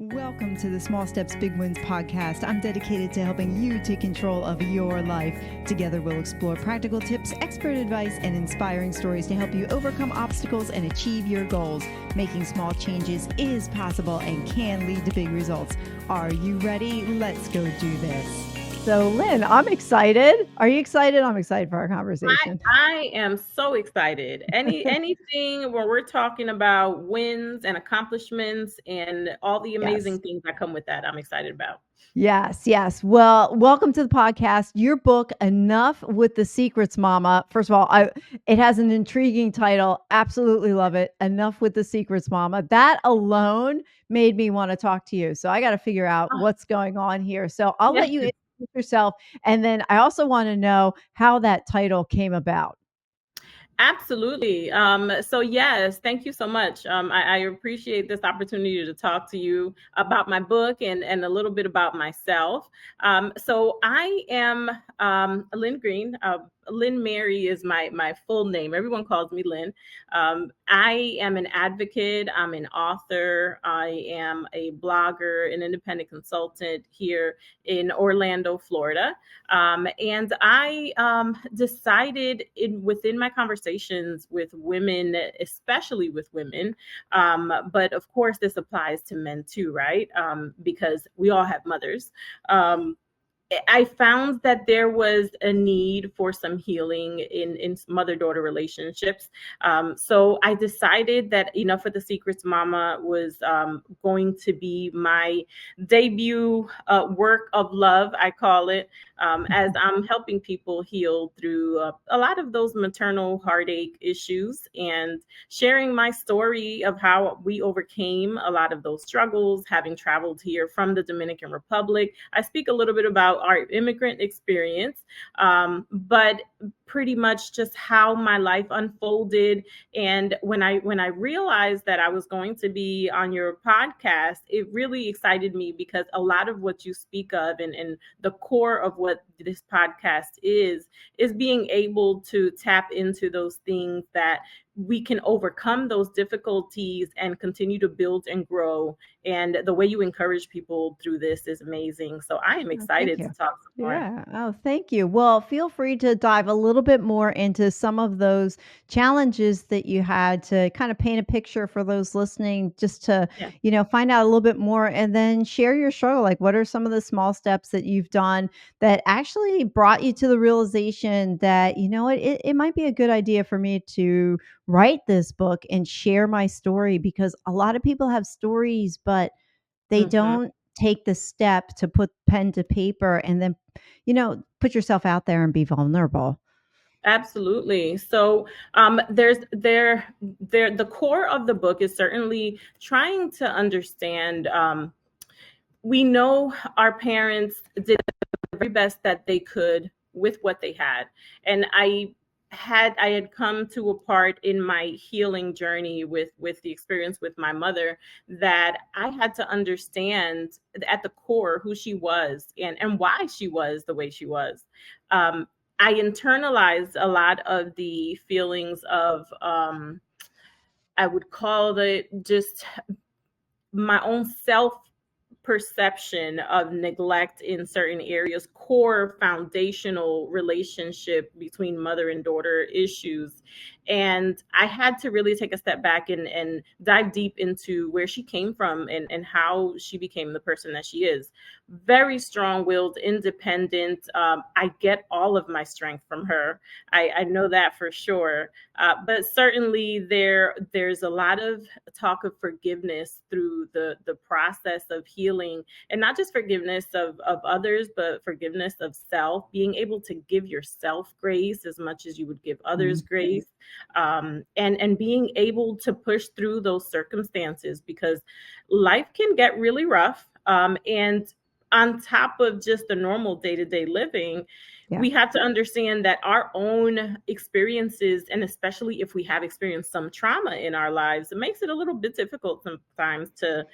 Welcome to the Small Steps, Big Wins podcast. I'm dedicated to helping you take control of your life. Together, we'll explore practical tips, expert advice, and inspiring stories to help you overcome obstacles and achieve your goals. Making small changes is possible and can lead to big results. Are you ready? Let's go do this. So, Lynn, I'm excited. Are you excited? I'm excited for our conversation. I am so excited. Anything where we're talking about wins and accomplishments and all the amazing things that come with that, I'm excited about. Yes. Well, welcome to the podcast. Your book, Enough with the Secrets, Mama. First of all, it has an intriguing title. Absolutely love it. Enough with the Secrets, Mama. That alone made me want to talk to you. So I got to figure out what's going on here. So I'll let you introduce yourself. And then I also want to know how that title came about. Absolutely. So yes, thank you so much. I appreciate this opportunity to talk to you about my book and a little bit about myself. So I am Lin Green. Lin Mary is my full name. Everyone calls me Lin. I am an advocate. I'm an author. I am a blogger, an independent consultant here in Orlando, Florida. And I decided within my conversations with women, especially with women, but of course this applies to men too, right? Because we all have mothers. I found that there was a need for some healing in mother-daughter relationships. So I decided that Enough with the Secrets, Mama was going to be my debut work of love, I call it, as I'm helping people heal through a lot of those maternal heartache issues and sharing my story of how we overcame a lot of those struggles, having traveled here from the Dominican Republic. I speak a little bit about our immigrant experience, but pretty much just how my life unfolded. And when I realized that I was going to be on your podcast, it really excited me because a lot of what you speak of and the core of what this podcast is being able to tap into those things that we can overcome those difficulties and continue to build and grow. And the way you encourage people through this is amazing. So I am excited to talk some more. Yeah. Oh, thank you. Well, feel free to dive a little bit more into some of those challenges that you had to kind of paint a picture for those listening, just to, find out a little bit more and then share your struggle. Like, what are some of the small steps that you've done that actually brought you to the realization that, it might be a good idea for me to write this book and share my story, because a lot of people have stories, but they don't take the step to put pen to paper and then, put yourself out there and be vulnerable. Absolutely. So the core of the book is certainly trying to understand. We know our parents did the very best that they could with what they had. And I had come to a part in my healing journey with the experience with my mother that I had to understand at the core who she was and why she was the way she was. I internalized a lot of the feelings of I would call it just my own self perception of neglect in certain areas, core foundational relationship between mother and daughter issues. And I had to really take a step back and dive deep into where she came from and how she became the person that she is. Very strong-willed, independent. I get all of my strength from her. I know that for sure. But certainly there's a lot of talk of forgiveness through the process of healing, and not just forgiveness of others, but forgiveness of self, being able to give yourself grace as much as you would give others grace, and being able to push through those circumstances, because life can get really rough. And on top of just the normal day-to-day living, we have to understand that our own experiences, and especially if we have experienced some trauma in our lives, it makes it a little bit difficult sometimes to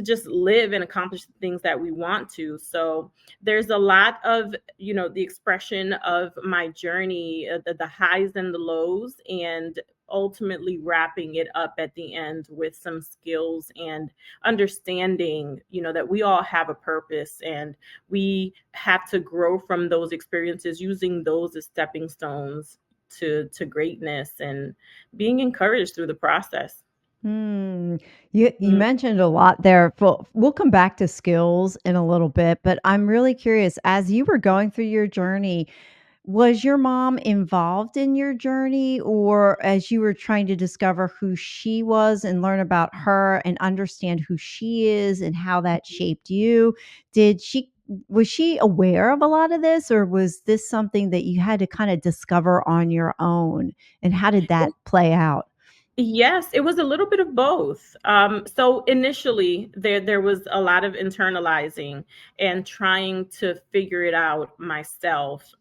just live and accomplish the things that we want to. So there's a lot of, the expression of my journey, the highs and the lows, and ultimately wrapping it up at the end with some skills and understanding, that we all have a purpose and we have to grow from those experiences, using those as stepping stones to greatness and being encouraged through the process. Hmm. You Mm. mentioned a lot there. We'll come back to skills in a little bit, but I'm really curious, as you were going through your journey, was your mom involved in your journey, or as you were trying to discover who she was and learn about her and understand who she is and how that shaped you, did she was she aware of a lot of this, or was this something that you had to kind of discover on your own? And how did that play out? Yes, it was a little bit of both. So initially, there was a lot of internalizing and trying to figure it out myself.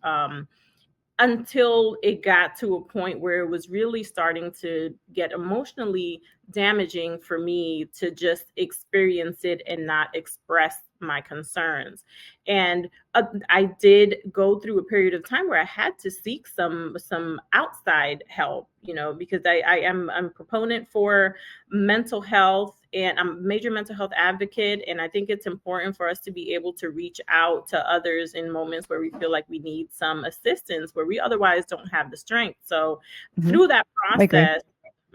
Until it got to a point where it was really starting to get emotionally damaging for me to just experience it and not express my concerns. And I did go through a period of time where I had to seek some outside help, because I'm a proponent for mental health, and I'm a major mental health advocate. And I think it's important for us to be able to reach out to others in moments where we feel like we need some assistance, where we otherwise don't have the strength. So Mhm. through that I agree. process,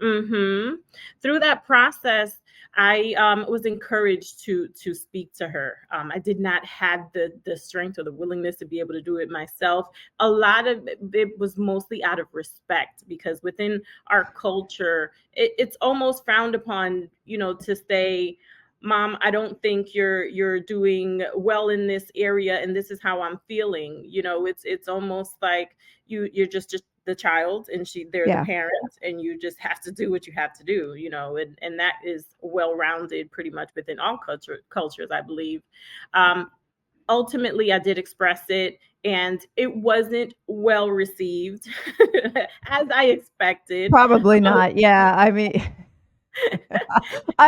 hmm through that process, I was encouraged to speak to her. I did not have the strength or the willingness to be able to do it myself. A lot of it was mostly out of respect, because within our culture, it's almost frowned upon, to say, "Mom, I don't think you're doing well in this area, and this is how I'm feeling." It's almost like you're just the child, and they're the Yeah. parents, and you just have to do what you have to do, and that is well rounded pretty much within all cultures, I believe. Um, Ultimately, I did express it, and it wasn't well received as I expected. Probably So not. Yeah, I mean,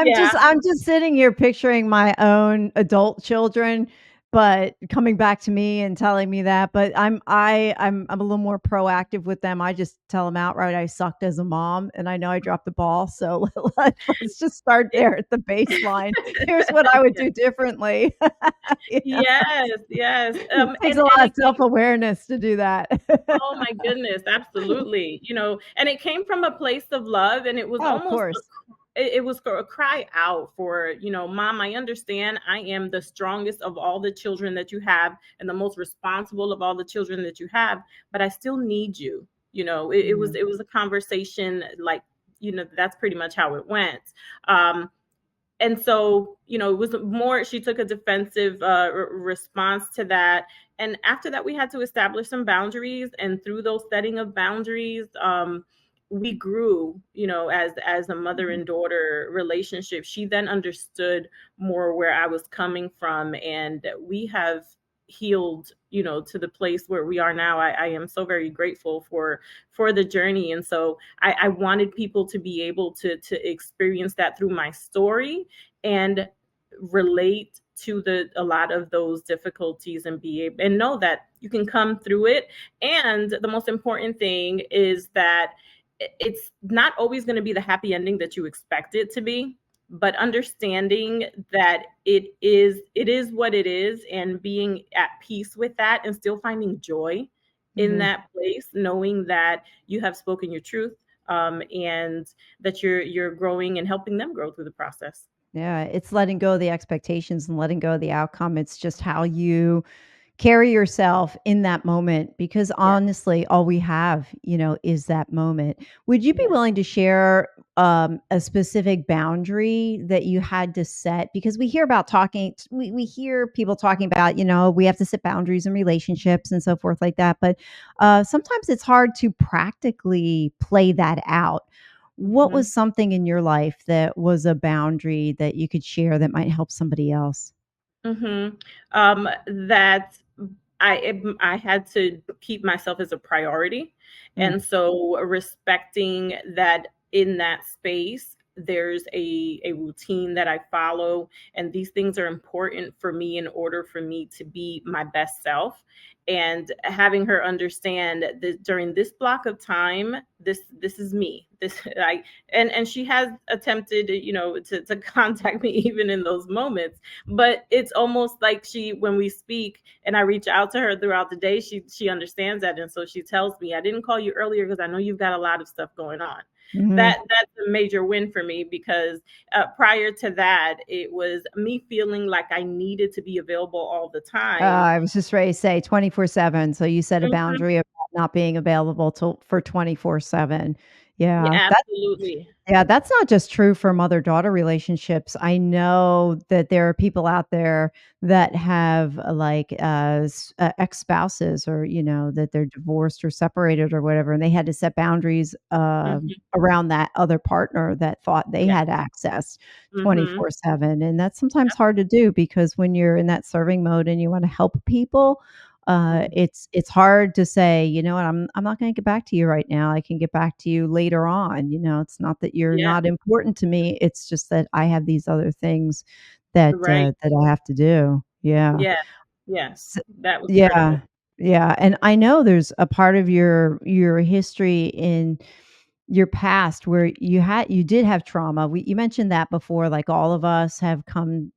yeah. I'm just sitting here picturing my own adult children, but coming back to me and telling me that, but I'm a little more proactive with them. I just tell them outright I sucked as a mom and I know I dropped the ball. So let's just start there at the baseline. Here's what I would do differently. Yeah. Yes, yes. It takes And a lot of again, self-awareness to do that. oh my goodness, absolutely. And it came from a place of love, and it was Oh, of almost course. it was for a cry out for, "Mom, I understand I am the strongest of all the children that you have and the most responsible of all the children that you have, but I still need you." Mhm. It was a conversation, like, that's pretty much how it went. Um, and so, it was more, she took a defensive response to that. And after that, we had to establish some boundaries, and through those setting of boundaries, we grew, as a mother Mhm. and daughter relationship. She then understood more where I was coming from, and we have healed, to the place where we are now. I am so very grateful for the journey. And so I wanted people to be able to experience that through my story, and relate to the a lot of those difficulties, and be able and know that you can come through it. And the most important thing is that it's not always going to be the happy ending that you expect it to be, but understanding that it is what it is, and being at peace with that, and still finding joy in Mhm. that place, knowing that you have spoken your truth, and that you're growing and helping them grow through the process. Yeah, it's letting go of the expectations and letting go of the outcome. It's just how you carry yourself in that moment because Yeah, honestly, all we have, is that moment. Would you be yeah. willing to share a specific boundary that you had to set? Because we hear about we hear people talking about, we have to set boundaries in relationships and so forth like that. But sometimes it's hard to practically play that out. What Mhm. was something in your life that was a boundary that you could share that might help somebody else? Mhm. That I had to keep myself as a priority, Mm, and so respecting that in that space, there's a routine that I follow, and these things are important for me in order for me to be my best self. And having her understand that during this block of time, this is me. This I and she has attempted, to contact me even in those moments. But it's almost like she, when we speak and I reach out to her throughout the day, she understands that, and so she tells me, "I didn't call you earlier because I know you've got a lot of stuff going on." Mhm. That's a major win for me, because prior to that, it was me feeling like I needed to be available all the time. I was just ready to say 24/7, so you set a Mhm. boundary of not being available till for 24/7. Yeah, Yeah, absolutely. that's not just true for mother-daughter relationships. I know that there are people out there that have, like, ex-spouses, or, that they're divorced or separated or whatever, and they had to set boundaries, Mhm. around that other partner that thought they Yeah. had access Mhm. 24/7, and that's sometimes hard to do because when you're in that serving mode and you wanna help people, Mhm. it's hard to say, "You know what? I'm not gonna get back to you right now. I can get back to you later on." It's not that you're Yeah. not important to me, it's just that I have these other things Right. that I have to do. Yeah. Yeah. Yes. S That was Yeah. critical. Yeah, and I know there's a part of your history in your past where you did have trauma. You mentioned that before, like, all of us have come,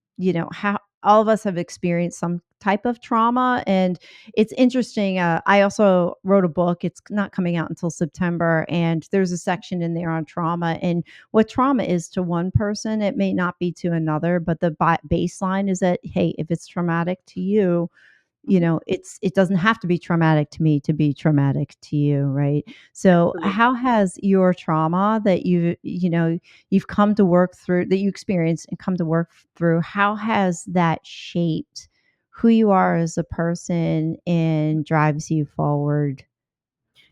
how all of us have experienced some type of trauma, and it's interesting. I also wrote a book. It's not coming out until September, and there's a section in there on trauma and what trauma is to one person. It may not be to another, but the baseline is that, hey, if it's traumatic to you, Mhm. it doesn't have to be traumatic to me to be traumatic to you, right? So Absolutely. how has your trauma that you've come to work through, that you experienced and come to work through, how has that shaped who you are as a person and drives you forward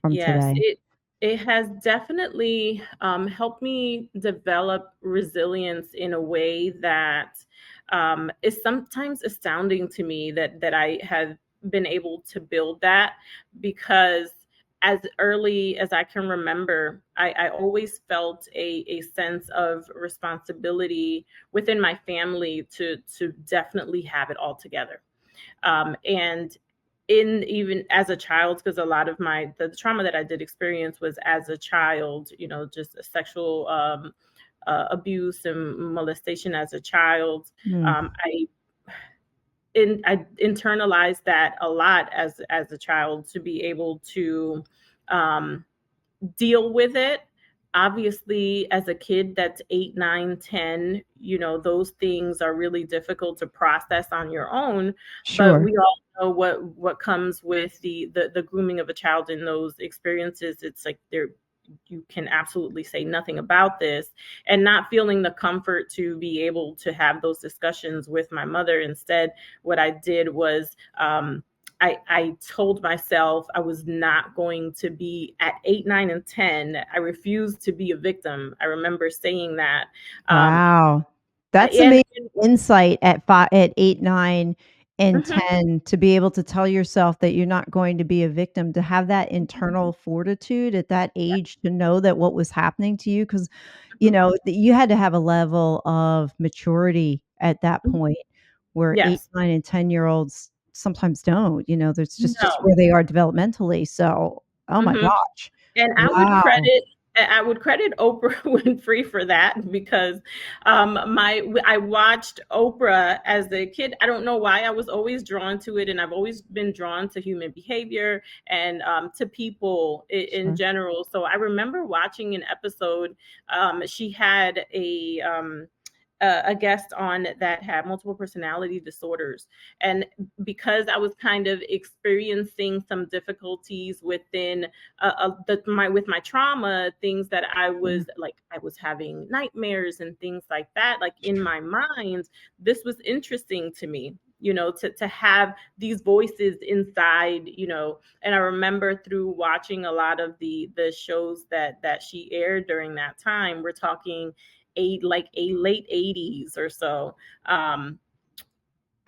from Yes, today? it has definitely helped me develop resilience in a way that is sometimes astounding to me, that I have been able to build that, because as early as I can remember, I always felt a sense of responsibility within my family to definitely have it all together. And in even as a child, because a lot of the trauma that I did experience was as a child, just a sexual abuse and molestation as a child. Mm, I internalized that a lot as a child, to be able to um, deal with it. Obviously, as a kid that's 8, 9, 10, those things are really difficult to process on your own. But sure. we all know what comes with the grooming of a child in those experiences. It's like you can absolutely say nothing about this, and not feeling the comfort to be able to have those discussions with my mother. Instead, what I did was I told myself I was not going to be at 8, 9, and 10. I refused to be a victim. I remember saying that. Um, Wow. That's and, amazing insight at 8, 9, and mhm, 10 to be able to tell yourself that you're not going to be a victim, to have that internal fortitude at that age to know that what was happening to you, 'cause, mhm, you had to have a level of maturity at that mhm. point where 8, Yes. 9, and 10-year-olds sometimes don't, that's just No. where they are developmentally, so, oh my Mhm. gosh. And Wow. I would credit Oprah Winfrey for that, because I watched Oprah as a kid. I don't know why I was always drawn to it, and I've always been drawn to human behavior and to people in Sure. general. So I remember watching an episode. She had a guest on that had multiple personality disorders, and because I was kind of experiencing some difficulties within with my trauma, things that I Sure. was like, I was having nightmares and things like that, like in my mind. This was interesting to me, to have these voices inside, and I remember through watching a lot of the shows that she aired during that time. We're talking a late 80s or so. um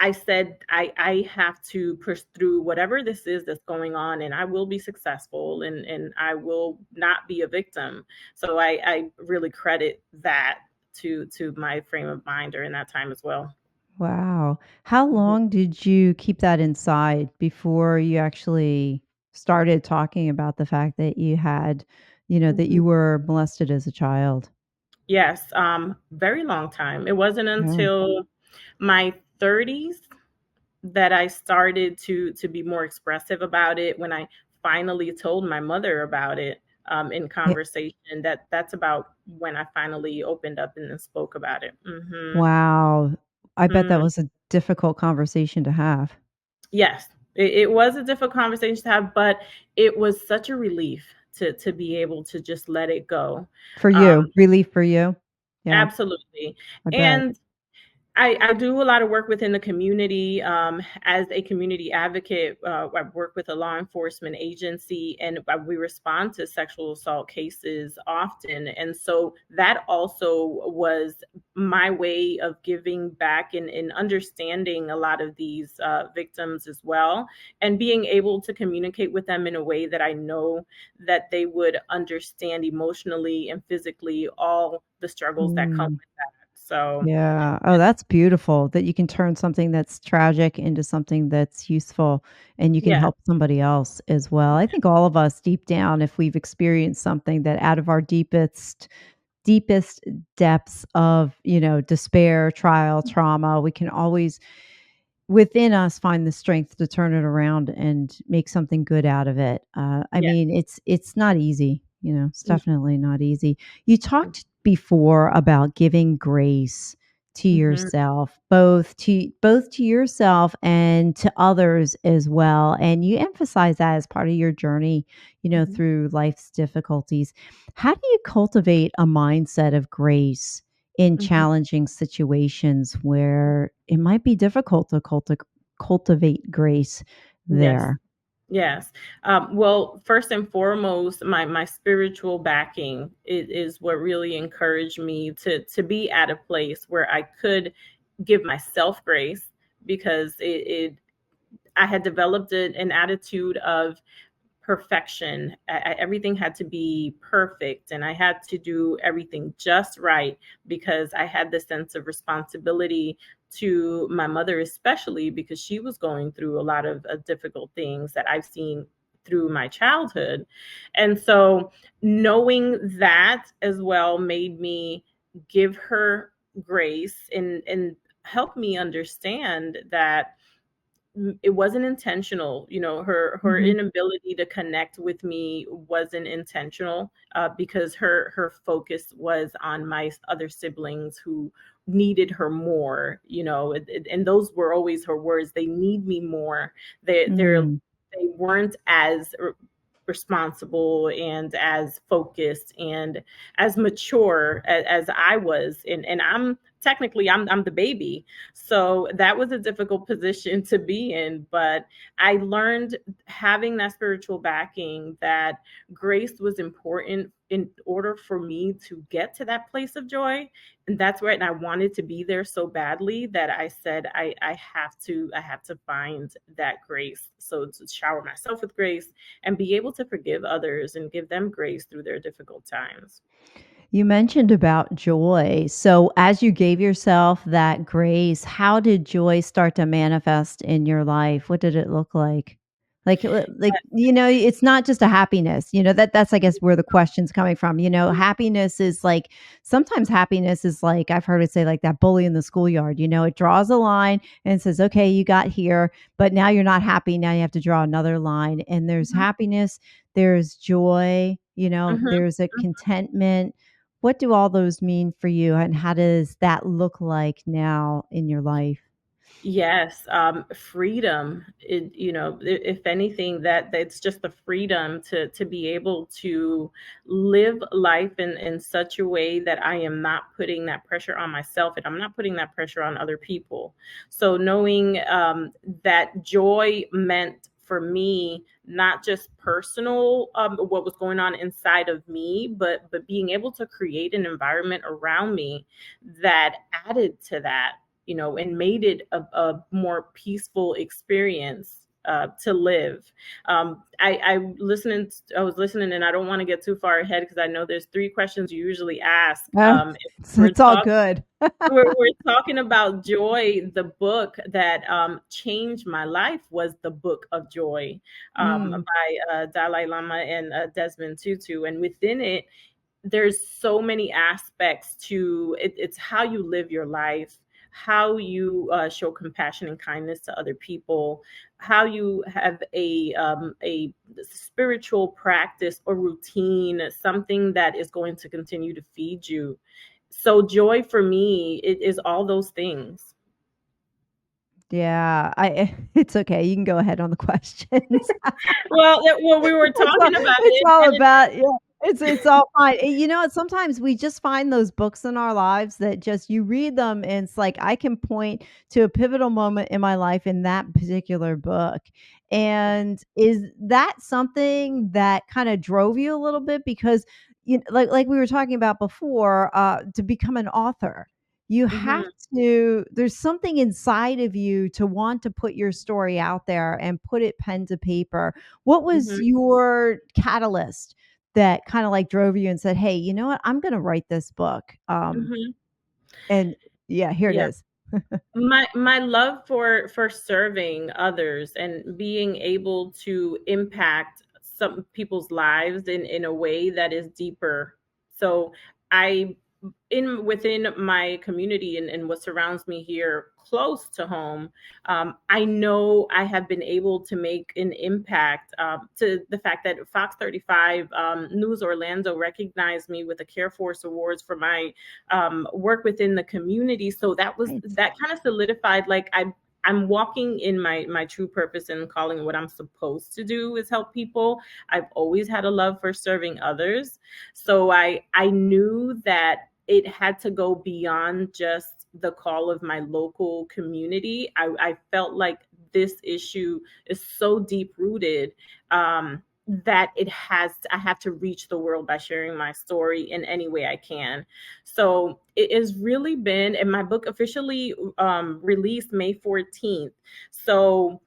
I said, I have to push through whatever this is that's going on, and I will be successful, and I will not be a victim. So I really credit that. to my frame of mind during that time as well. Wow. How Mhm. long did you keep that inside before you actually started talking about the fact that you had, that Mhm. you were molested as a child? Yes, very long time. It wasn't Yeah. until my 30s that I started to be more expressive about it. When I finally told my mother about it, in Yeah. conversation, that's about when I finally opened up and then spoke about it. Mhm. Wow. I bet that Mm. was a difficult conversation to have. Yes, it was a difficult conversation to have, but it was such a relief to be able to just let it go. For Um, you, relief for you? Yeah, Absolutely. I bet. And I do a lot of work within the community, as a community advocate. I work with a law enforcement agency, and we respond to sexual assault cases often. And so that also was my way of giving back and understanding a lot of these victims as well, and being able to communicate with them in a way that I know that they would understand emotionally and physically all the struggles that come Mm. with that. So, Yeah. Oh, that's beautiful that you can turn something that's tragic into something that's useful and you can yeah. help somebody else as well. I think all of us deep down, if we've experienced something that out of our deepest depths of, despair, trial, trauma, we can always within us find the strength to turn it around and make something good out of it. I Yeah. mean, it's not easy, it's Mm, definitely not easy. You talked before about giving grace to mhm, yourself, both to yourself and to others as well. And you emphasize that as part of your journey, mhm, through life's difficulties. How do you cultivate a mindset of grace in mhm. challenging situations where it might be difficult to cultivate grace Yes, there? yes. Well, first and foremost, my spiritual backing is what really encouraged me to be at a place where I could give myself grace, because I had developed an attitude of perfection. Everything had to be perfect, and I had to do everything just right, because I had this sense of responsibility to my mother, especially because she was going through a lot of difficult things that I've seen through my childhood. And so knowing that as well made me give her grace and help me understand that it wasn't intentional. Her Mhm. inability to connect with me wasn't intentional, because her focus was on my other siblings who needed her more. And those were always her words: they need me more. Mm. They weren't as responsible and as focused and as mature as I was. And I'm the baby. So that was a difficult position to be in. But I learned, having that spiritual backing, that grace was important in order for me to get to that place of joy. And that's right. And I wanted to be there so badly that I said, I have to find that grace. So to shower myself with grace and be able to forgive others and give them grace through their difficult times. You mentioned about joy. So, as you gave yourself that grace, how did joy start to manifest in your life? What did it look like? It's not just a happiness. That's I guess where the question's coming from. Happiness is like sometimes happiness is like I've heard it say like that bully in the schoolyard. It draws a line and says, "Okay, you got here, but now you're not happy. Now you have to draw another line." And there's Mhm, happiness, there's joy, mhm, there's a mhm. contentment. What do all those mean for you, and how does that look like now in your life? Yes, freedom. If anything, that's just the freedom to be able to live life in such a way that I am not putting that pressure on myself, and I'm not putting that pressure on other people. So knowing that joy meant for me not just personal, what was going on inside of me, but being able to create an environment around me that added to that, and made it a more peaceful experience, to live. I was listening, and I don't want to get too far ahead because I know there's three questions you usually ask. Oh, If we're it's all talking good. we're talking about joy. The book that changed my life was the Book of Joy, Mm, by Dalai Lama and Desmond Tutu. And within it, there's so many aspects to it. It's how you live your life, how you show compassion and kindness to other people, how you have a spiritual practice or routine, something that is going to continue to feed you. So joy for me, it is all those things. yeah, I it's okay. You can go ahead on the questions. Well, we were It's all talking about it's it, all and about yeah, it's all fine. You know what, sometimes we just find those books in our lives that just you read them and it's like I can point to a pivotal moment in my life in that particular book. And is that something that kinda drove you a little bit? Because, like we were talking about before, to become an author, you have mhm, there's something inside of you to want to put your story out there and put it pen to paper. What was mhm, your catalyst that kinda, like, drove you and said, "Hey, you know what? I'm gonna write this book." mhm. And yeah, here it Yeah. is. My love for serving others and being able to impact some people's lives in a way that is deeper. So I in within my community and what surrounds me here close to home, I know I have been able to make an impact, to the fact that Fox 35 News Orlando recognized me with the Care Force Awards for my work within the community. So Right. that kind of solidified, like I'm walking in my true purpose and calling. What I'm supposed to do is help people. I've always had a love for serving others. So I knew that it had to go beyond just the call of my local community. I felt like this issue is so deep rooted, that I have to reach the world by sharing my story in any way I can. So it has really been, and my book officially released May 14th. So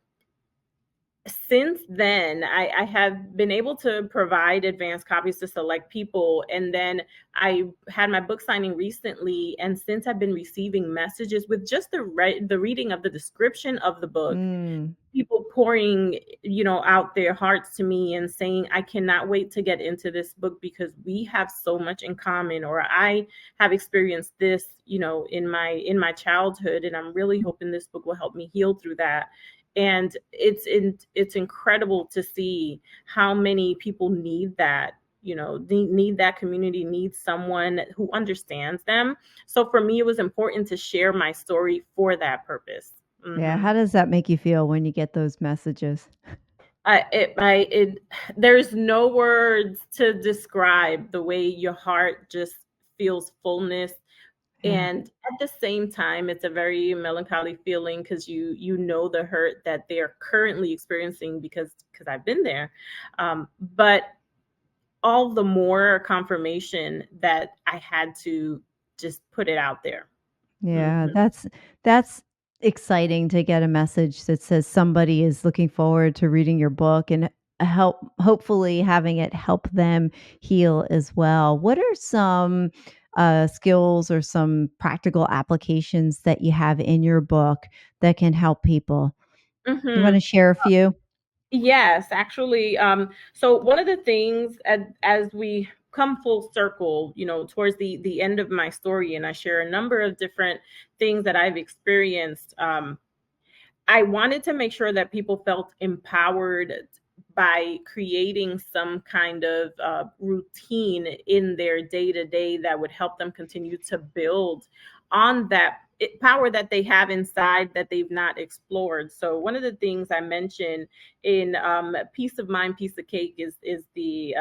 since then, I have been able to provide advanced copies to select people. And then I had my book signing recently. And since I've been receiving messages with just the reading of the description of the book, Mm, people pouring, out their hearts to me and saying, I cannot wait to get into this book because we have so much in common, or I have experienced this, in my childhood, and I'm really hoping this book will help me heal through that. And it's incredible to see how many people need that, need that community, need someone who understands them. So for me, it was important to share my story for that purpose. yeah, Hmm. how does that make you feel when you get those messages? I there's no words to describe the way your heart just feels fullness. Yeah. And at the same time, it's a very melancholy feeling because you know the hurt that they are currently experiencing, because I've been there. But all the more confirmation that I had to just put it out there. Yeah, Mhm. that's exciting to get a message that says somebody is looking forward to reading your book and hopefully having it help them heal as well. What are some skills or some practical applications that you have in your book that can help people? You want to Mhm. share a few? Yes, actually. So one of the things, as we come full circle, towards the end of my story, and I share a number of different things that I've experienced. I wanted to make sure that people felt empowered by creating some kind of routine in their day to day that would help them continue to build on that power that they have inside that they've not explored. So one of the things I mentioned in "Peace of Mind, Piece of Cake" is the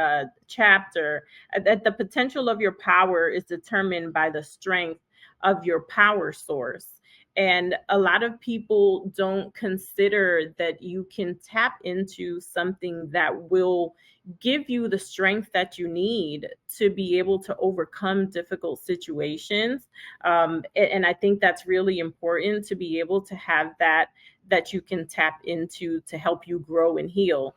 chapter that the potential of your power is determined by the strength of your power source. And a lot of people don't consider that you can tap into something that will give you the strength that you need to be able to overcome difficult situations. And I think that's really important to be able to have that you can tap into to help you grow and heal.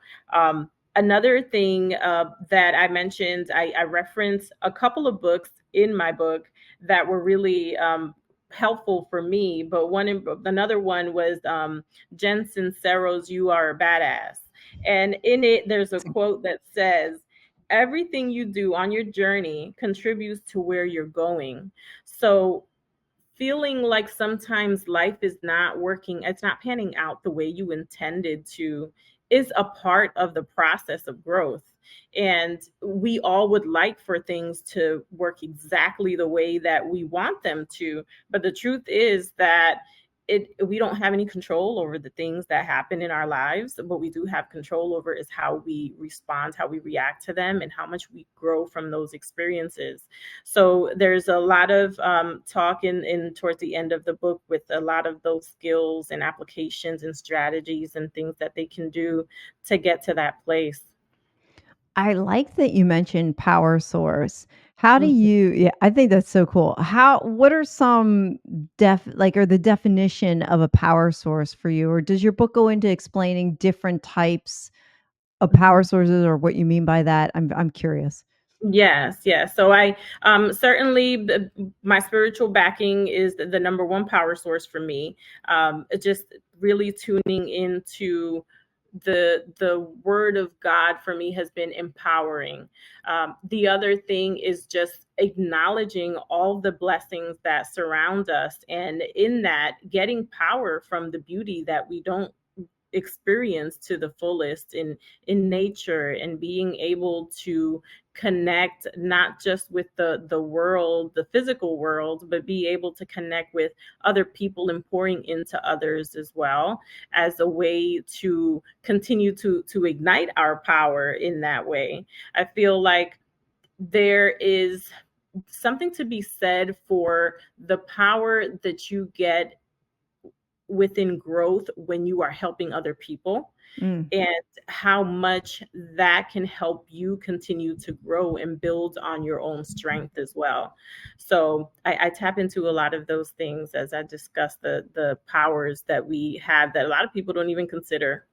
Another thing that I mentioned, I referenced a couple of books in my book that were really helpful for me. But another one was Jen Sincero's "You Are a Badass," and in it, there's a quote that says, "Everything you do on your journey contributes to where you're going." So feeling like sometimes life is not working, it's not panning out the way you intended to, is a part of the process of growth. And we all would like for things to work exactly the way that we want them to. But the truth is that we don't have any control over the things that happen in our lives. What we do have control over is how we respond, how we react to them, and how much we grow from those experiences. So there's a lot of talk in towards the end of the book with a lot of those skills and applications and strategies and things that they can do to get to that place. I like that you mentioned power source. How do Mhm. you yeah, I think that's so cool. What are some or the definition of a power source for you? Or does your book go into explaining different types of power Mhm. sources or what you mean by that? I'm curious. Yes, yes. So I certainly my spiritual backing is the number one power source for me. Just really tuning into the word of God for me has been empowering. The other thing is just acknowledging all the blessings that surround us, and in that, getting power from the beauty that we don't experience to the fullest in nature, and being able to connect not just with the world, the physical world, but be able to connect with other people and pouring into others as well, as a way to continue to ignite our power in that way. I feel like there is something to be said for the power that you get within growth when you are helping other people, Mm. and how much that can help you continue to grow and build on your own strength as well. So I tap into a lot of those things as I discuss the powers that we have that a lot of people don't even consider.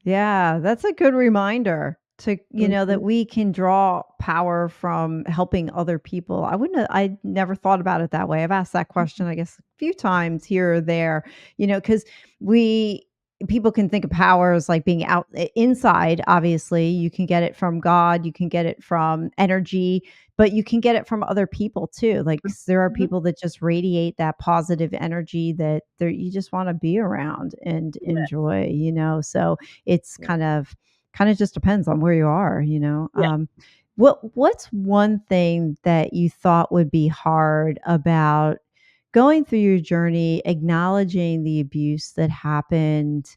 Yeah, that's a good reminder that Mhm. we can draw power from helping other people. I never thought about it that way. I've asked that question, I guess, a few times here or there, because we people can think of power as like being inside. Obviously, you can get it from God, you can get it from energy, but you can get it from other people too. Like there are Mhm. people that just radiate that positive energy that you just want to be around and Yeah, enjoy. So it's yeah, kind of just depends on where you are. yeah. What's one thing that you thought would be hard about going through your journey, acknowledging the abuse that happened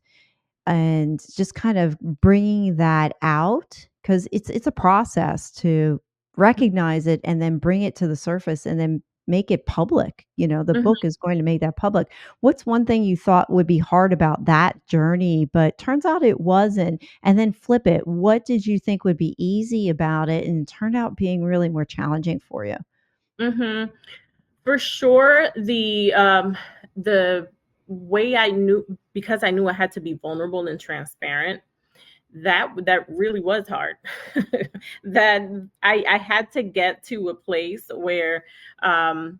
and just kind of bringing that out? Because it's a process to recognize it and then bring it to the surface and then make it public. The Mhm. book is going to make that public. What's one thing you thought would be hard about that journey, but turns out it wasn't? And then flip it. What did you think would be easy about it and turned out being really more challenging for you? Mhm. For sure, the way I knew, because I knew I had to be vulnerable and transparent, that really was hard. That I had to get to a place where um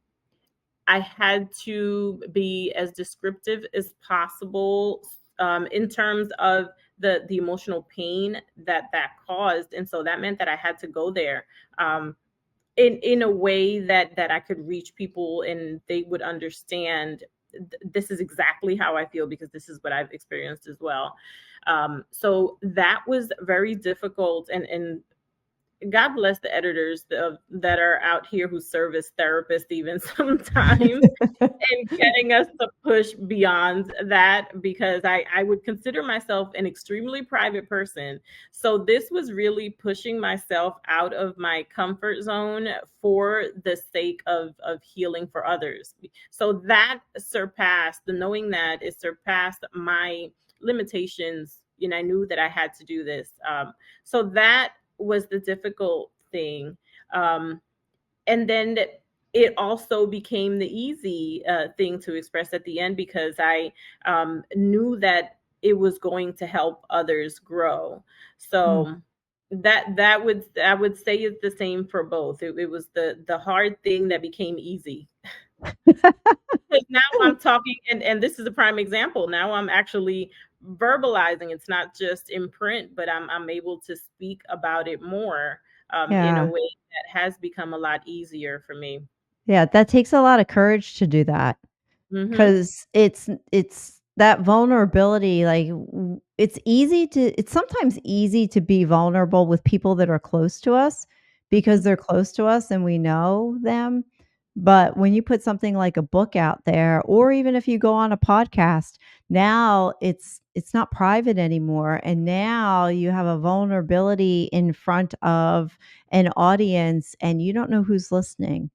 I had to be as descriptive as possible in terms of the emotional pain that caused, and so that meant that I had to go there um, in a way that I could reach people and they would understand. This is exactly how I feel because this is what I've experienced as well. So that was very difficult, and God bless the editors that are out here who serve as therapists even sometimes, and getting us to push beyond that, because I would consider myself an extremely private person. So this was really pushing myself out of my comfort zone for the sake of healing for others. So that surpassed the knowing that it surpassed my limitations, and I knew that I had to do this. So that was the difficult thing. Um, and then it also became the easy thing to express at the end, because I knew that it was going to help others grow. Mm. So that would I would say it's the same for both. It was the hard thing that became easy. Because now I'm talking, and this is a prime example. Now I'm actually verbalizing. It's not just in print, but I'm able to speak about it more, in a Yeah. way that has become a lot easier for me. Yeah, that takes a lot of courage to do that. Mhm. 'Cause it's that vulnerability, like, it's sometimes easy to be vulnerable with people that are close to us because Mhm. they're close to us and we know them, but when you put something like a book out there, or even if you go on a podcast, now it's not private anymore, and now you have a vulnerability in front of an audience, and you don't know who's listening.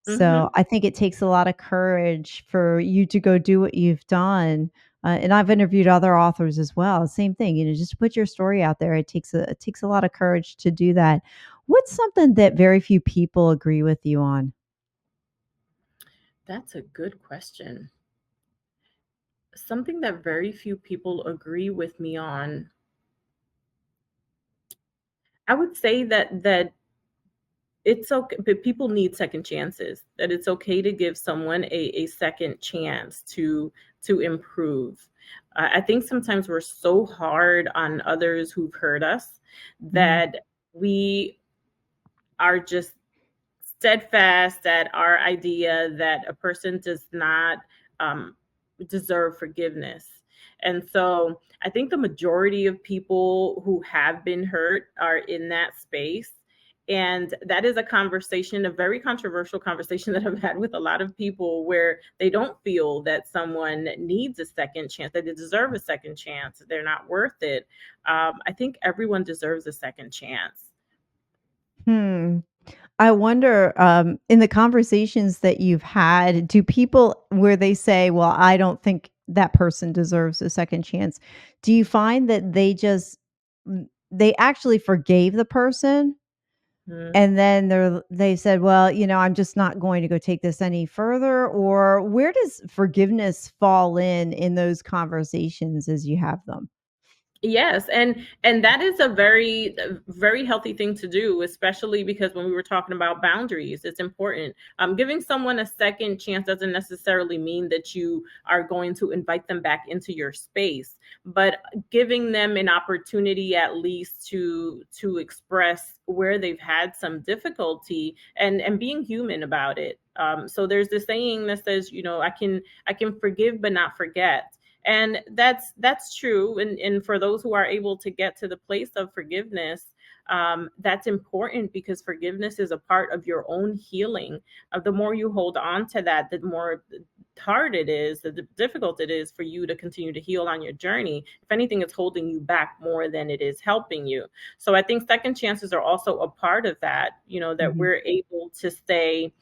So, Mhm. I think it takes a lot of courage for you to go do what you've done, and I've interviewed other authors as well, same thing, just to put your story out there, it takes a lot of courage to do that. What's something that very few people agree with you on? That's a good question. Something that very few people agree with me on. I would say that it's okay, but people need second chances. That it's okay to give someone a second chance to improve. I think sometimes we're so hard on others who've hurt us Mhm. that we are just steadfast at our idea that a person does not um, deserve forgiveness. And so I think the majority of people who have been hurt are in that space. And that is a conversation, a very controversial conversation that I've had with a lot of people, where they don't feel that someone needs a second chance, that they deserve a second chance, they're not worth it. I think everyone deserves a second chance. Hmm. I wonder, in the conversations that you've had, do people where they say, "Well, I don't think that person deserves a second chance," do you find that they actually forgave the person, Mhm. and then they said, "Well, I'm just not going to go take this any further," or where does forgiveness fall in those conversations as you have them? Yes, and that is a very healthy thing to do, especially because when we were talking about boundaries, it's important. Giving someone a second chance doesn't necessarily mean that you are going to invite them back into your space, but giving them an opportunity at least to express where they've had some difficulty, and being human about it. So there's this saying that says, I can forgive but not forget, and that's true. And for those who are able to get to the place of forgiveness, that's important, because forgiveness is a part of your own healing. The more you hold on to that, the more hard it is, the difficult it is for you to continue to heal on your journey. If anything, it's holding you back more than it is helping you. So I think second chances are also a part of that, that Mhm. we're able to say,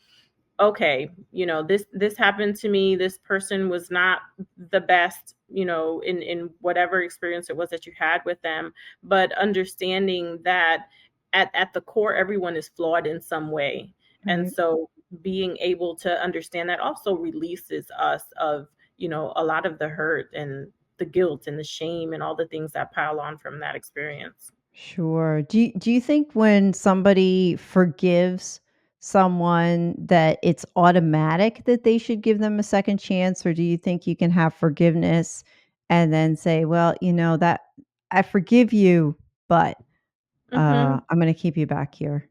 okay, this happened to me, this person was not the best, in whatever experience it was that you had with them, but understanding that at the core everyone is flawed in some way. And Right. so being able to understand that also releases us of, a lot of the hurt and the guilt and the shame and all the things that pile on from that experience. Sure. Do you think when somebody forgives someone that it's automatic that they should give them a second chance, or do you think you can have forgiveness and then say, "Well, that I forgive you, but Hmm. I'm going to keep you back here."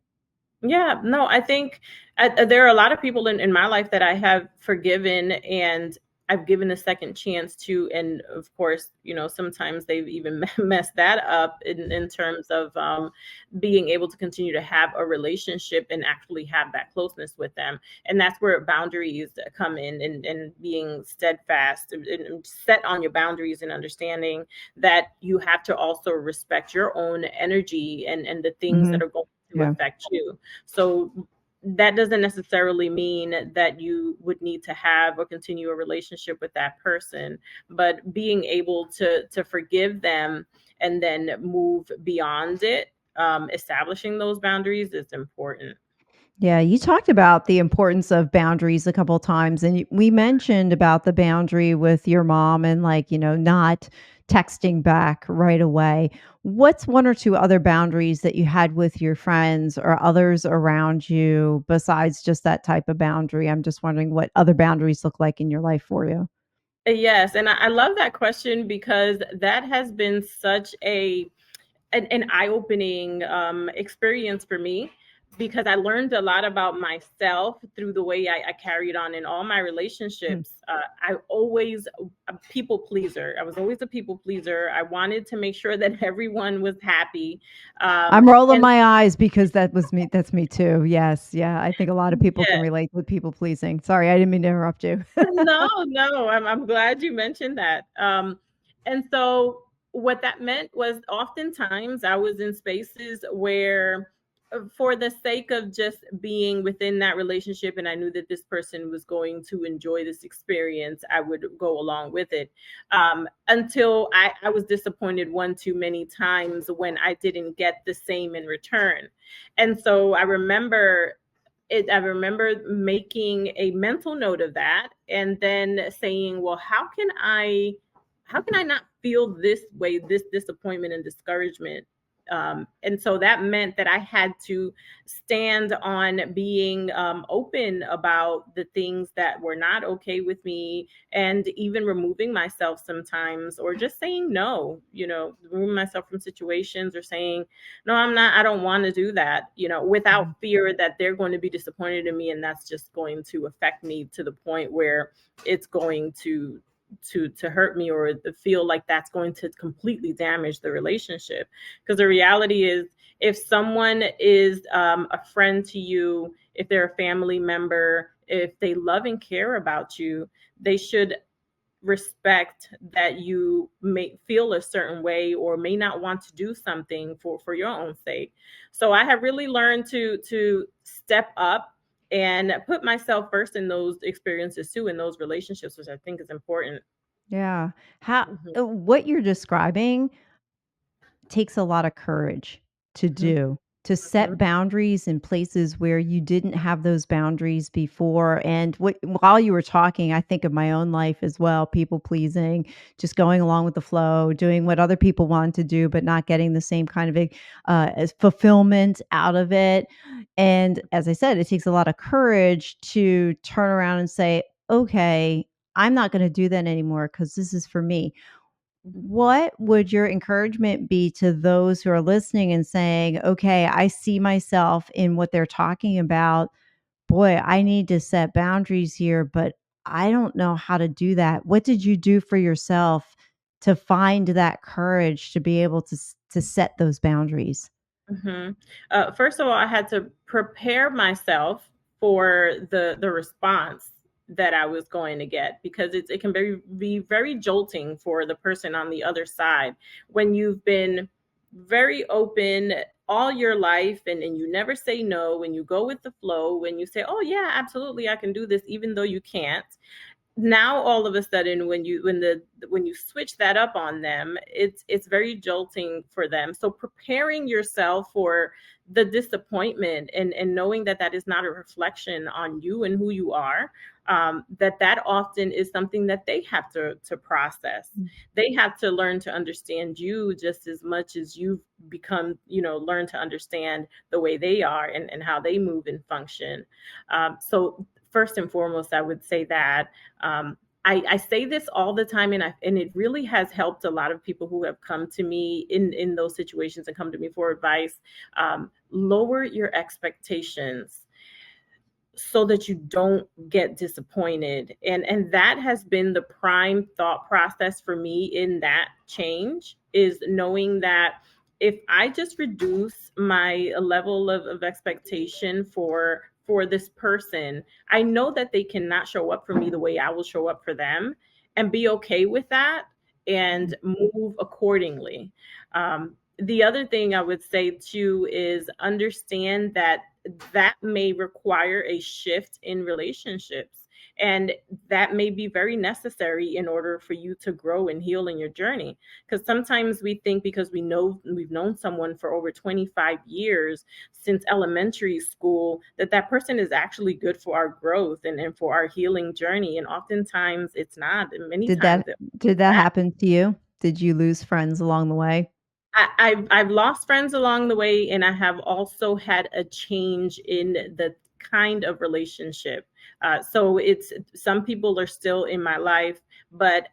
Yeah, no, I think there are a lot of people in my life that I have forgiven, and I've given a second chance to, and of course, sometimes they've even messed that up in terms of being able to continue to have a relationship and actually have that closeness with them. And that's where boundaries come in, and being steadfast and set on your boundaries, and understanding that you have to also respect your own energy and the things Hmm. that are going to Yeah. affect you. So that doesn't necessarily mean that you would need to have or continue a relationship with that person, but being able to forgive them and then move beyond it, establishing those boundaries is important. Yeah, you talked about the importance of boundaries a couple times, and we mentioned about the boundary with your mom and, like, not texting back right away. What's one or two other boundaries that you had with your friends or others around you besides just that type of boundary? I'm just wondering what other boundaries look like in your life for you. Yes, and I love that question, because that has been such an eye-opening experience for me, because I learned a lot about myself through the way I carried on in all my Mm. relationships. I always a people pleaser. I was always a people pleaser. I wanted to make sure that everyone was happy, I'm rolling and my eyes because that was me. That's me too. Yes. Yeah. I think a lot of people can yeah. relate with people pleasing. Sorry, I didn't mean to interrupt you. No, no, I'm glad you mentioned that. And so what that meant was, oftentimes I was in spaces where, for the sake of just being within that relationship, and I knew that this person was going to enjoy this experience, I would go along with it, until I was disappointed one too many times when I didn't get the same in return. And so I remember making a mental note of that, and then saying, well, how can I not feel this way, this disappointment and discouragement? And so that meant that I had to stand on being open about the things that were not okay with me, and even removing myself sometimes, or just saying no, removing myself from situations, or saying, no, I don't want to do that, without Mhm. fear that they're going to be disappointed in me, and that's just going to affect me to the point where it's going to hurt me, or to feel like that's going to completely damage the relationship. Because the reality is, if someone is a friend to you, if they're a family member, if they love and care about you, they should respect that you may feel a certain way, or may not want to do something for your own sake. So I have really learned to step up and put myself first in those experiences too, in those relationships, which I think is important. Yeah. How Mhm, what you're describing takes a lot of courage to mhm, do, to mhm, set boundaries in places where you didn't have those boundaries before. And while you were talking, I think of my own life as well, people pleasing, just going along with the flow, doing what other people want to do, but not getting the same kind of as fulfillment out of it. And as I said, it takes a lot of courage to turn around and say, okay, I'm not going to do that anymore because this is for me. mhm, What would your encouragement be to those who are listening and saying, "Okay, I see myself in what they're talking about. Boy, I need to set boundaries here, but I don't know how to do that." What did you do for yourself to find that courage to be able to set those boundaries? mhm. First of all, I had to prepare myself for the response that I was going to get, because it can be very jolting for the person on the other side, when you've been very open all your life, and you never say no, when you go with the flow, when you say, oh yeah, absolutely, I can do this, even though you can't. Now all of a sudden, when you switch that up on them, it's very jolting for them. So preparing yourself for the disappointment, and knowing that that is not a reflection on you and who you are, that often is something that they have to process. Mm. They have to learn to understand you just as much as you've become, learn to understand the way they are, and how they move and function. So first and foremost, I would say that, I say this all the time, and it really has helped a lot of people who have come to me in those situations and come to me for advice. Lower your expectations. so that you don't get disappointed. And that has been the prime thought process for me in that change, is knowing that if I just reduce my level of expectation for this person, I know that they cannot show up for me the way I will show up for them, and be okay with that and move accordingly. The other thing I would say too is understand that that may require a shift in relationships. And that may be very necessary in order for you to grow and heal in your journey. Because sometimes we think, because we've known someone for over 25 years since elementary school, that that person is actually good for our growth and for our healing journey. And oftentimes it's not. And many Did times that it did that happen to you? Did you lose friends along the way? I've lost friends along the way, and I have also had a change in the kind of relationship. So it's, some people are still in my life, but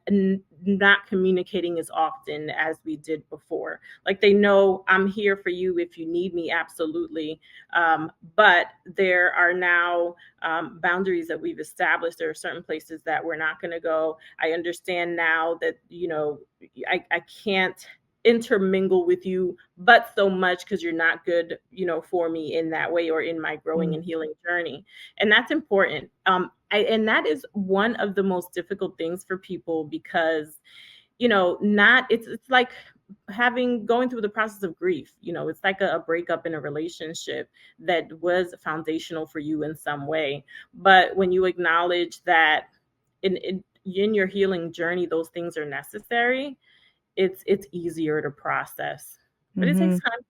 not communicating as often as we did before. Like, they know I'm here for you if you need me, absolutely. But there are now boundaries that we've established. There are certain places that we're not going to go. I understand now that, I can't intermingle with you but so much, because you're not good, for me in that way, or in my growing Mm, and healing journey. And that's important. And that is one of the most difficult things for people, because not it's like having going through the process of grief. It's like a breakup in a relationship that was foundational for you in some way. But when you acknowledge that in your healing journey those things are necessary, it's easier to process. But it takes mhm. time.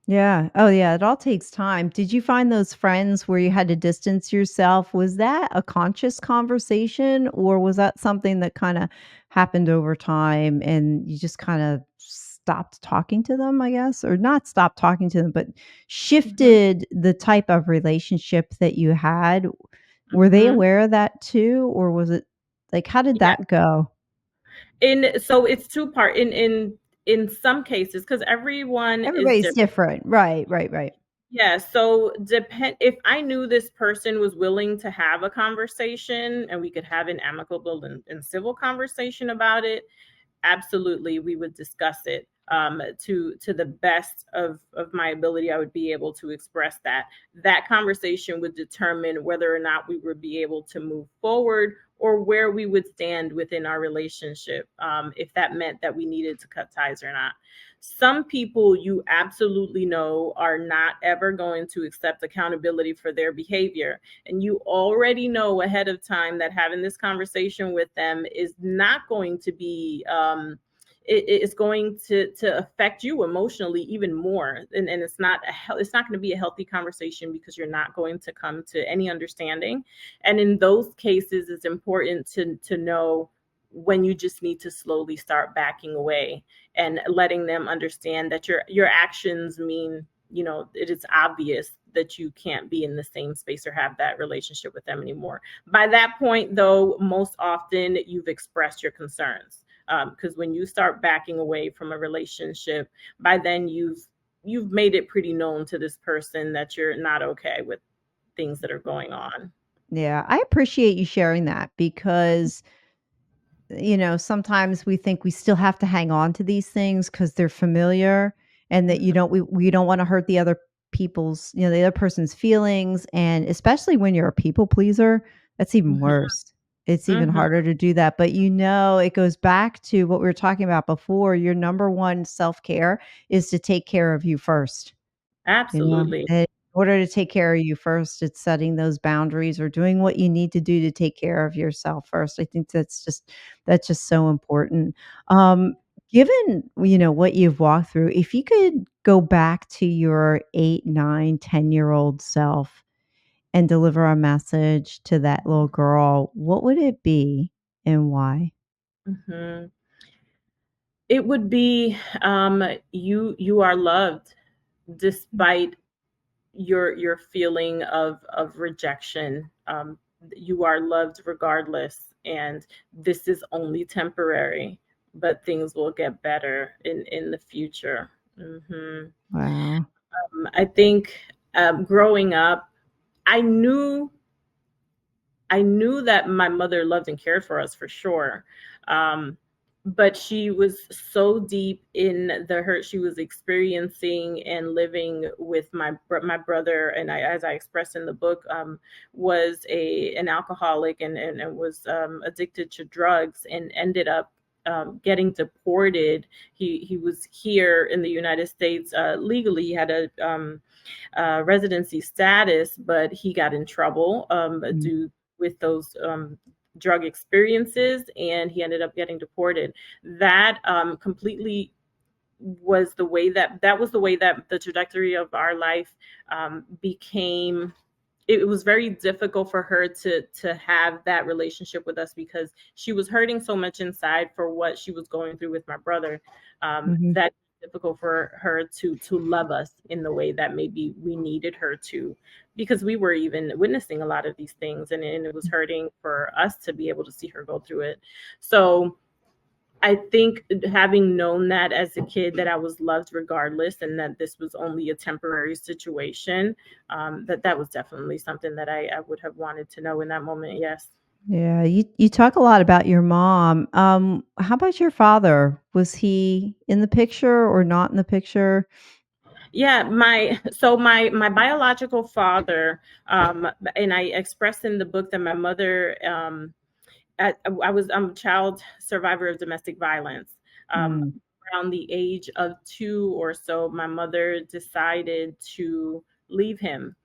Yeah. Oh, yeah, it all takes time. Did you find those friends where you had to distance yourself? Was that a conscious conversation, or was that something that kinda happened over time and you just kinda stopped talking to them, I guess? Or not stopped talking to them, but Mhm, shifted the type of relationship that you had? Were they mhm. aware of that too, or was it like, how did Yeah. that go? So it's two part in some cases, because everyone is Everybody's different. different. Right, right, right. Yeah, so depend if I knew this person was willing to have a conversation and we could have an amicable and civil conversation about it, absolutely we would discuss it, to the best of my ability. I would be able to express that conversation would determine whether or not we would be able to move forward, or where we would stand within our relationship, if that meant that we needed to cut ties or not. Some people, you absolutely know, are not ever going to accept accountability for their behavior, and you already know ahead of time that having this conversation with them is not going to be, it is going to affect you emotionally even more, and it's not going to be a healthy conversation, because you're not going to come to any understanding. And in those cases, it's important to know when you just need to slowly start backing away, and letting them understand that your actions mean, it is obvious that you can't be in the same space or have that relationship with them anymore. By that point, though, most often you've expressed your concerns, because when you start backing away from a relationship, by then you've made it pretty known to this person that you're not okay with things that are going on. Yeah, I appreciate you sharing that because, sometimes we think we still have to hang on to these things because they're familiar and that Mhm, we don't want to hurt the other people's, the other person's feelings. And especially when you're a people pleaser, that's even mhm, worse. It's even mhm. harder to do that. But it goes back to what we were talking about before. Your number one self care is to take care of you first. Absolutely. In order to take care of you first, it's setting those boundaries or doing what you need to do to take care of yourself first. I think that's just so important. Um, Given, what you've walked through, if you could go back to your 8, 9, 10-year-old self and deliver a message to that little girl, what would it be and why? Mhm. It would be, you are loved despite your feeling of rejection. You are loved regardless, and this is only temporary, but things will get better in the future. Hmm. Wow. I think, growing up, I knew. I knew that my mother loved and cared for us for sure. Um, but she was so deep in the hurt she was experiencing and living with my brother, and as I expressed in the book, was an alcoholic, and was addicted to drugs, and ended up getting deported. He was here in the United States legally. He had a residency status, but he got in trouble Mm. due with those drug experiences, and he ended up getting deported. That completely was the way that was the way that the trajectory of our life became. It was very difficult for her to have that relationship with us, because she was hurting so much inside for what she was going through with my brother, Mhm. that difficult for her to love us in the way that maybe we needed her to, because we were even witnessing a lot of these things, and it was hurting for us to be able to see her go through it. So I think having known that as a kid, that I was loved regardless, and that this was only a temporary situation, that was definitely something that I would have wanted to know in that moment. Yes. Yeah, you talk a lot about your mom. How about your father? Was he in the picture or not in the picture? Yeah, my biological father, and I expressed in the book that my mother, I'm a child survivor of domestic violence. Mm, Around the age of 2 or so, my mother decided to leave him,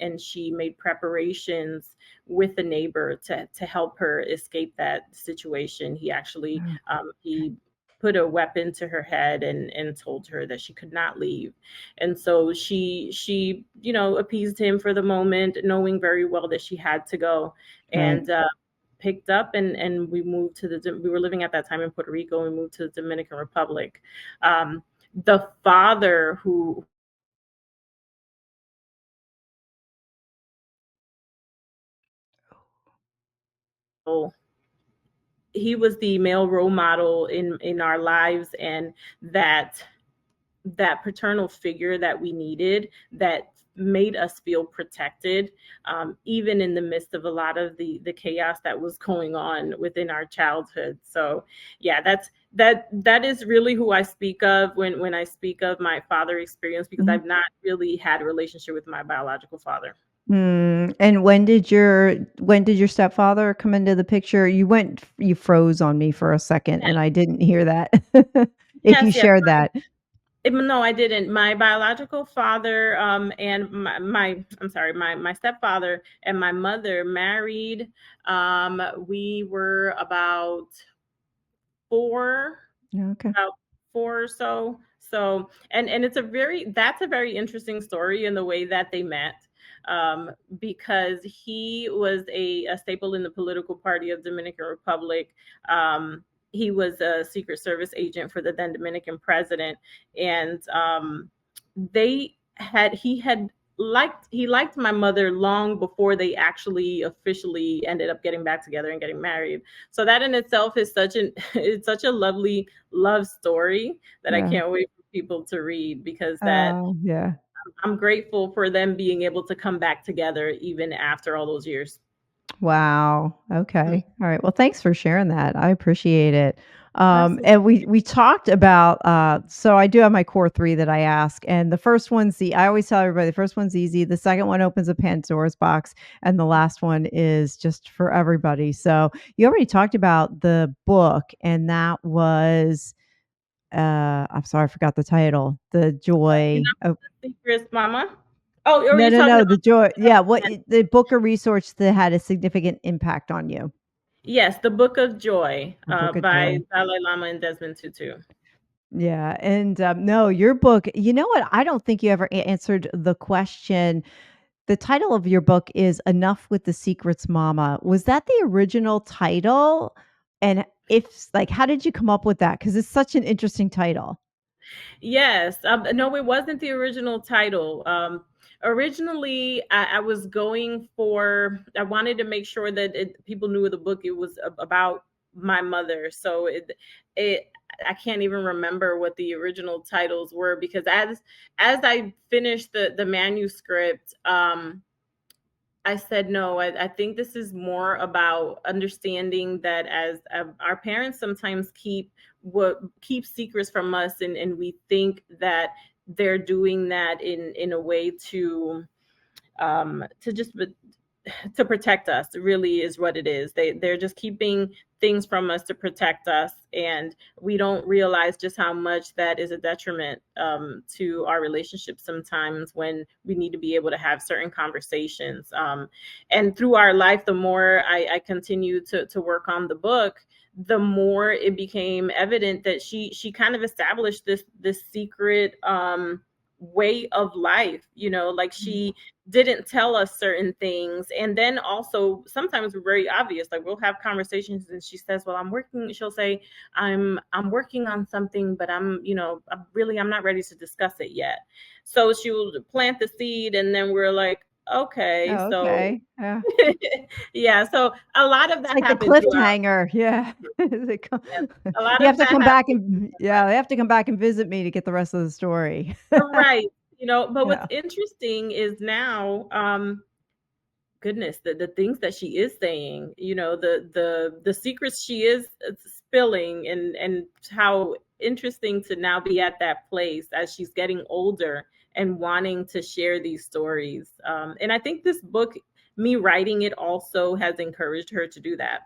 and she made preparations with a neighbor to help her escape that situation. He actually oh, okay. he put a weapon to her head and told her that she could not leave. And so she appeased him for the moment, knowing very well that she had to go. Right. And picked up, and we moved to we were living at that time in Puerto Rico. We moved to the Dominican Republic. The father who he was the male role model in our lives, and that paternal figure that we needed, that made us feel protected, even in the midst of a lot of the chaos that was going on within our childhood. So yeah, that is really who I speak of when I speak of my father experience, because Mhm. I've not really had a relationship with my biological father. And when did your stepfather come into the picture? You froze on me for a second and I didn't hear that. If you Yes, yes. shared that. No, I didn't. My biological father, and I'm sorry, my stepfather and my mother married. We were four, Okay. about 4 or so. So, and that's a very interesting story in the way that they met, um, because he was a staple in the political party of Dominican Republic. He was a Secret Service agent for the then Dominican president, and they had he had he liked my mother long before they actually officially ended up getting back together and getting married. So that in itself is such an it's such a lovely love story that I Yeah. can't wait for people to read, because that Oh, yeah. I'm grateful for them being able to come back together even after all those years. Wow. Mm, Okay. All right. Well, thanks for sharing that. I appreciate it. absolutely. And we talked about so I do have my core three that I ask, and the first one's the I always tell everybody the first one's easy, the second one opens a Pandora's box, and the last one is just for everybody. So you already talked about the book, and that was I'm sorry, I forgot the title. The You joy of know, Secrets, Mama. Oh, are no, you no, talking no, the about joy. Yeah, the book or resource that had a significant impact on you. Yes, The Book of Joy, The book of by joy. Dalai Lama and Desmond Tutu. Yeah, and, no, your book you know what? I don't think you ever answered the question. The title of your book is Enough with the Secrets, Mama. Was that the original title? And if like, how did you come up with that? Because it's such an interesting title. Yes. No, it wasn't the original title. Originally, I was going for, I wanted to make sure that people knew the book. It was about my mother. So I can't even remember what the original titles were, because as I finished the manuscript, I said, no, I think this is more about understanding that as our parents sometimes keep secrets from us, and we think that they're doing that in a way to just to protect us, really is what it is. They're just keeping things from us to protect us, and we don't realize just how much that is a detriment to our relationship sometimes, when we need to be able to have certain conversations. And through our life, the more I continue to work on the book, the more it became evident that she kind of established this secret way of life, like she didn't tell us certain things. And then also sometimes we're very obvious, like we'll have conversations and she says, well, she'll say, I'm working on something, but I'm not ready to discuss it yet. So she will plant the seed, and then we're like, okay, Oh, so okay. Yeah. yeah, so a lot of It's that like the happened throughout. cliffhanger. Yeah. They co Yes, a lot You of have to that come back happened. and yeah, they have to come back and visit me to get the rest of the story. Right. But what's Yeah. interesting is now, goodness, the things that she is saying, the secrets she is spilling, and how interesting to now be at that place as she's getting older and wanting to share these stories. And I think this book, me writing it, also has encouraged her to do that.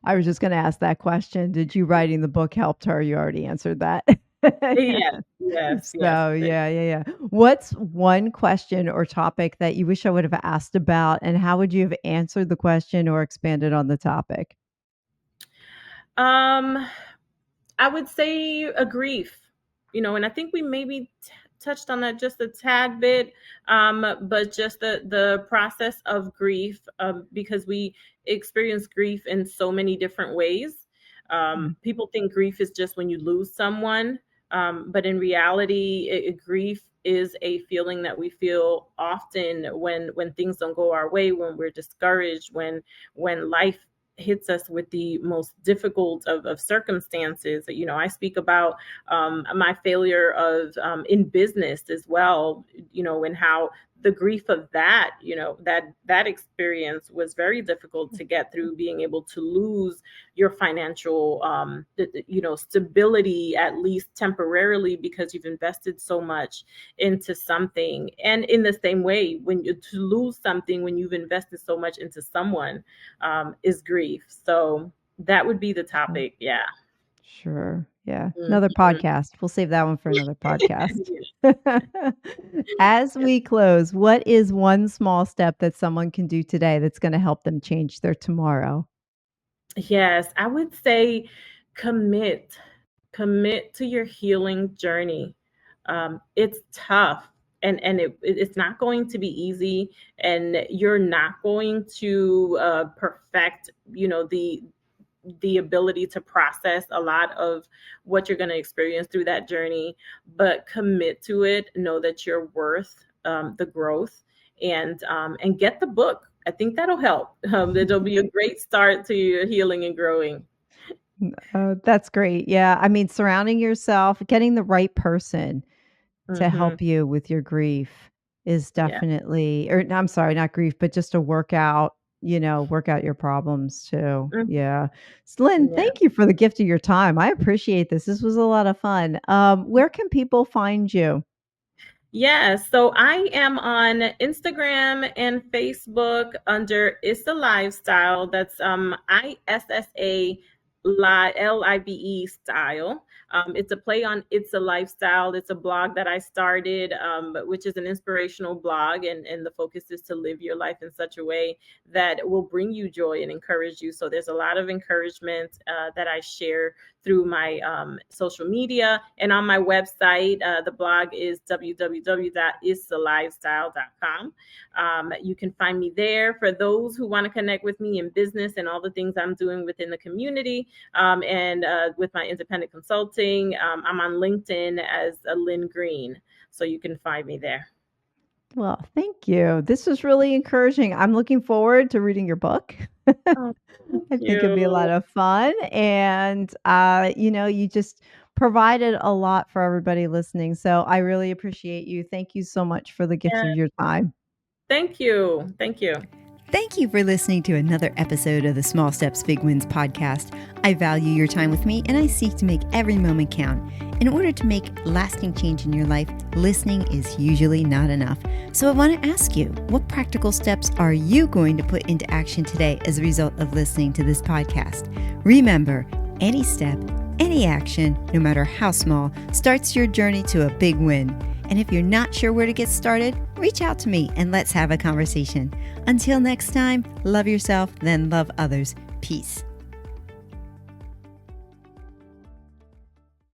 I was just gonna ask that question. Did you writing the book helped her? You already answered that. Yeah. Yes, yes, yes. So, yeah, yeah, yeah. What's one question or topic that you wish I would have asked about, and how would you have answered the question or expanded on the topic? Um, I would say a grief, and I think we maybe touched on that just a tad bit, but just the process of grief, because we experience grief in so many different ways. Mm. People think grief is just when you lose someone, but in reality, grief is a feeling that we feel often when things don't go our way, when we're discouraged, when life hits us with the most difficult of circumstances. I speak about my failure of in business as well, and how the grief of that, that experience was very difficult to get through, being able to lose your financial stability, at least temporarily, because you've invested so much into something. And in the same way, when you to lose something when you've invested so much into someone, is grief. So that would be the Sure. topic. Yeah. Sure. Yeah. Another Mhm. podcast. We'll save that one for another podcast. As we close, what is one small step that someone can do today that's gonna help them change their tomorrow? Yes, I would say commit. Commit to your healing journey. It's tough, and it's not going to be easy, and you're not going to perfect, the ability to process a lot of what you're going to experience through that journey. But commit to it. Know that you're worth the growth, and get the book. I think that'll help. It'll be a great start to your healing and growing. Oh, that's great. Yeah. I mean, surrounding yourself, getting the right person to Hmm. help you with your grief is Yeah. definitely or no, I'm sorry, not grief, but just to work out your problems too. Mhm. Yeah. So Lynn, Yeah. thank you for the gift of your time. I appreciate this. This was a lot of fun. Where can people find you? Yeah, so I am on Instagram and Facebook under It's a Lifestyle. That's ISSA style. It's a play on It's a Lifestyle. It's a blog that I started, which is an inspirational blog, and the focus is to live your life in such a way that will bring you joy and encourage you. So there's a lot of encouragement that I share through my social media and on my website. The blog is www.isthelifestyle.com. You can find me there for those who want to connect with me in business and all the things I'm doing within the community, and with my independent consulting. I'm on LinkedIn as Lin Green, so you can find me there. Well, thank you. This was really encouraging. I'm looking forward to reading your book. Oh, thank I think it'd be a you. lot of fun. And, you just provided a lot for everybody listening. So I really appreciate you. Thank you so much for the gift Yeah, of your time. Thank you. Thank you. Thank you for listening to another episode of the Small Steps, Big Wins podcast. I value your time with me, and I seek to make every moment count. In order to make lasting change in your life, listening is usually not enough. So I want to ask you, what practical steps are you going to put into action today as a result of listening to this podcast? Remember, any step, any action, no matter how small, starts your journey to a big win. And if you're not sure where to get started, reach out to me and let's have a conversation. Until next time, love yourself, then love others. Peace.